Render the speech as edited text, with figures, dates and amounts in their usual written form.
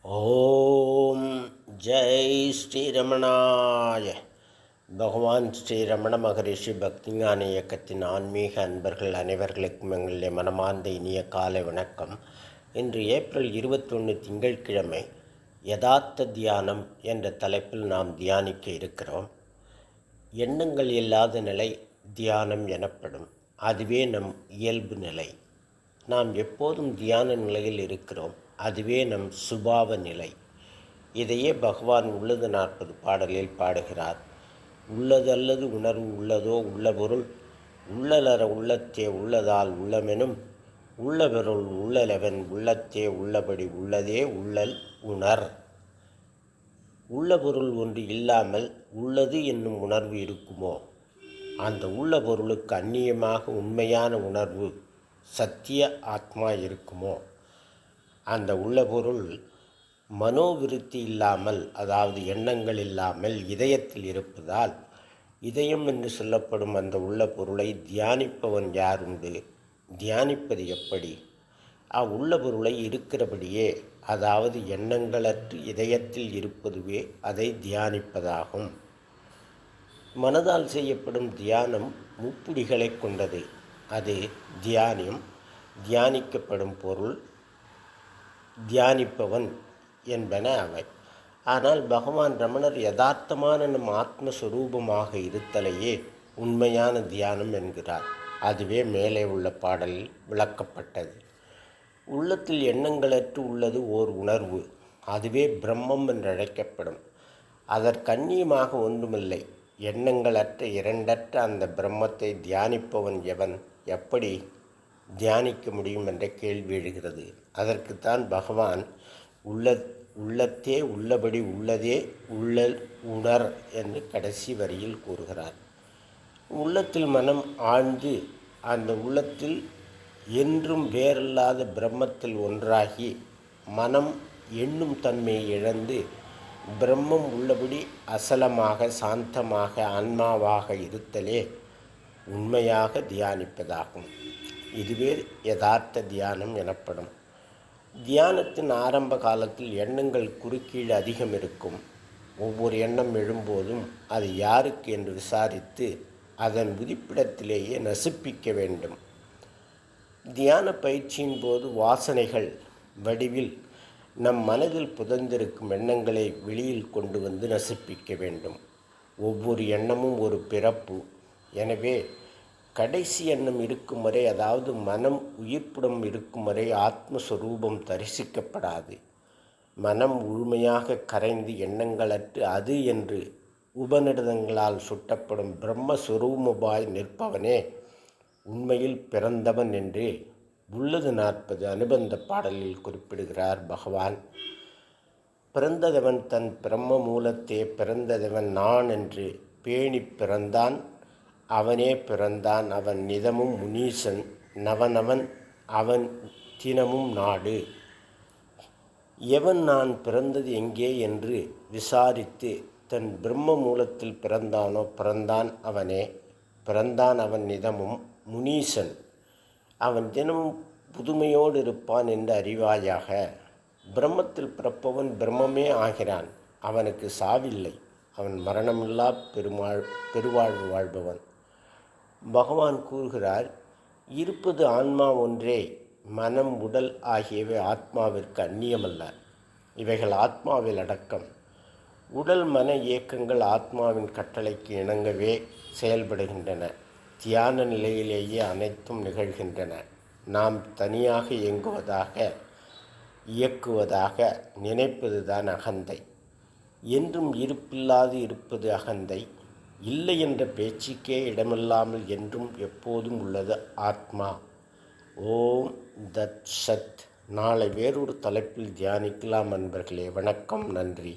ஓம் ஜெய் ஸ்ரீரமணாய. பகவான் ஸ்ரீ ரமண மகரிஷி பக்திஞான இயக்கத்தின் ஆன்மீக அன்பர்கள் அனைவர்களுக்கும் எங்களுடைய மனமார்ந்த இனிய காலை வணக்கம். இன்று ஏப்ரல் 21 திங்கட்கிழமை யதார்த்த தியானம் என்ற தலைப்பில் நாம் தியானிக்க இருக்கிறோம். எண்ணங்கள் இல்லாத நிலை தியானம் எனப்படும். அதுவே நம் இயல்பு நிலை. நாம் எப்போதும் தியான நிலையில் இருக்கிறோம். அதுவே நம் சுபாவ நிலை. இதையே பகவான் உள்ளது 40 பாடலில் பாடுகிறார். உள்ளதல்லது உணர்வு உள்ளதோ உள்ள பொருள் உள்ளலற உள்ளத்தே உள்ளதால் உள்ளமெனும் உள்ளபொருள் உள்ளலவன் உள்ளத்தே உள்ளபடி உள்ளதே உள்ளல் உணர். உள்ள பொருள் ஒன்று இல்லாமல் உள்ளது என்னும் உணர்வு இருக்குமோ? அந்த உள்ள பொருளுக்கு அந்நியமாக உண்மையான உணர்வு சத்திய ஆத்மா இருக்குமோ? அந்த உள்ள பொருள் மனோவிருத்தி இல்லாமல், அதாவது எண்ணங்கள் இல்லாமல் இதயத்தில் இருப்பதால் இதயம் என்று சொல்லப்படும் அந்த உள்ள பொருளை தியானிப்பவன் யார் உண்டு? தியானிப்பது எப்படி? உள்ள பொருளை இருக்கிறபடியே, அதாவது எண்ணங்களற்று இதயத்தில் இருப்பதுவே அதை தியானிப்பதாகும். மனதால் செய்யப்படும் தியானம் முப்பிடிகளை கொண்டது. அது தியானம், தியானிக்கப்படும் பொருள், தியானிப்பவன் என்பன அவை. ஆனால் பகவான் ரமணர் யதார்த்தமான நம் ஆத்மஸ்வரூபமாக இருத்தலையே உண்மையான தியானம் என்கிறார். அதுவே மேலே உள்ள பாடலில் விளக்கப்பட்டது. உள்ளத்தில் எண்ணங்களற்று உள்ளது ஓர் உணர்வு. அதுவே பிரம்மம் என்றழைக்கப்படும். அதற்கண்ணியமாக ஒன்றுமில்லை. எண்ணங்களற்ற இரண்டற்ற அந்த பிரம்மத்தை தியானிப்பவன் எவன்? எப்படி தியானிக்க முடியும் என்ற கேள்வி எழுகிறது. அதற்குத்தான் பகவான் உள்ளத்தே உள்ளபடி உள்ளதே உள்ளல் உணர் என்று கடைசி வரியில் கூறுகிறார். உள்ளத்தில் மனம் ஆழ்ந்து அந்த உள்ளத்தில் என்றும் வேறல்லாத பிரம்மத்தில் ஒன்றாகி மனம் எண்ணும் தன்மையை இழந்து பிரம்மம் உள்ளபடி அசலமாக சாந்தமாக ஆன்மாவாக இருத்தலே உண்மையாக தியானிப்பதாகும். இதுவே யதார்த்த தியானம் எனப்படும். தியானத்தின் ஆரம்ப காலத்தில் எண்ணங்கள் குறுக்கீடு அதிகம் இருக்கும். ஒவ்வொரு எண்ணம் எழும்போதும் அது யாருக்கு என்று விசாரித்து அதன் விதிப்பிடத்திலேயே நசிப்பிக்க வேண்டும். தியான பயிற்சியின் போது வாசனைகள் வடிவில் நம் மனதில் புதைந்திருக்கும் எண்ணங்களை வெளியில் கொண்டு வந்து நசிப்பிக்க வேண்டும். ஒவ்வொரு எண்ணமும் ஒரு பிறப்பு. எனவே கடைசி எண்ணம் இருக்கும் வரை, அதாவது மனம் உயிர்ப்புடன் இருக்கும் வரை ஆத்மஸ்வரூபம் தரிசிக்கப்படாது. மனம் முழுமையாக கரைந்து எண்ணங்களற்று அது என்று உபநிடதங்களால் சுட்டப்படும் பிரம்மஸ்வரூபமாய் நிற்பவனே உண்மையில் பிறந்தவன் என்று உள்ளது 40 அனுபந்த பாடலில் குறிப்பிடுகிறார் பகவான். பிறந்ததவன் தன் பிரம்ம மூலத்தே பிறந்ததவன் நான் என்று பேணி பிறந்தான். அவனே பிறந்தான் அவன் நிதமும் முனீசன் நவனவன் அவன் தினமும் நாடு. எவன் நான் பிறந்தது எங்கே என்று விசாரித்து தன் பிரம்ம மூலத்தில் பிறந்தான் அவனே. பிறந்தான் அவன் நிதமும் முனீசன் அவன் தினமும் புதுமையோடு இருப்பான் என்று அறிவாயாக. பிரம்மத்தில் பிறப்பவன் பிரம்மமே ஆகிறான். அவனுக்கு சாவில்லை. அவன் மரணமில்லா பெருவாழ்வு வாழ்பவன். பகவான் கூறுகிறார், இருப்பது ஆன்மா ஒன்றே. மனம் உடல் ஆகியவை ஆத்மாவிற்கு அந்நியமல்ல. இவைகள் ஆத்மாவில் அடக்கம். உடல் மன இயக்கங்கள் ஆத்மாவின் கட்டளைக்கு இணங்கவே செயல்படுகின்றன. தியான நிலையிலேயே அனைத்தும் நிகழ்கின்றன. நாம் தனியாக இயக்குவதாக நினைப்பதுதான் அகந்தை. என்றும் இருப்பில்லாது இருப்பது அகந்தை. இல்லை என்ற பேச்சுக்கே இடமில்லாமல் என்றும் எப்போதும் உள்ளது ஆத்மா. ஓம் தத் சத். நாளை வேறொரு தலைப்பில் தியானிக்கலாம் அன்பர்களே. வணக்கம், நன்றி.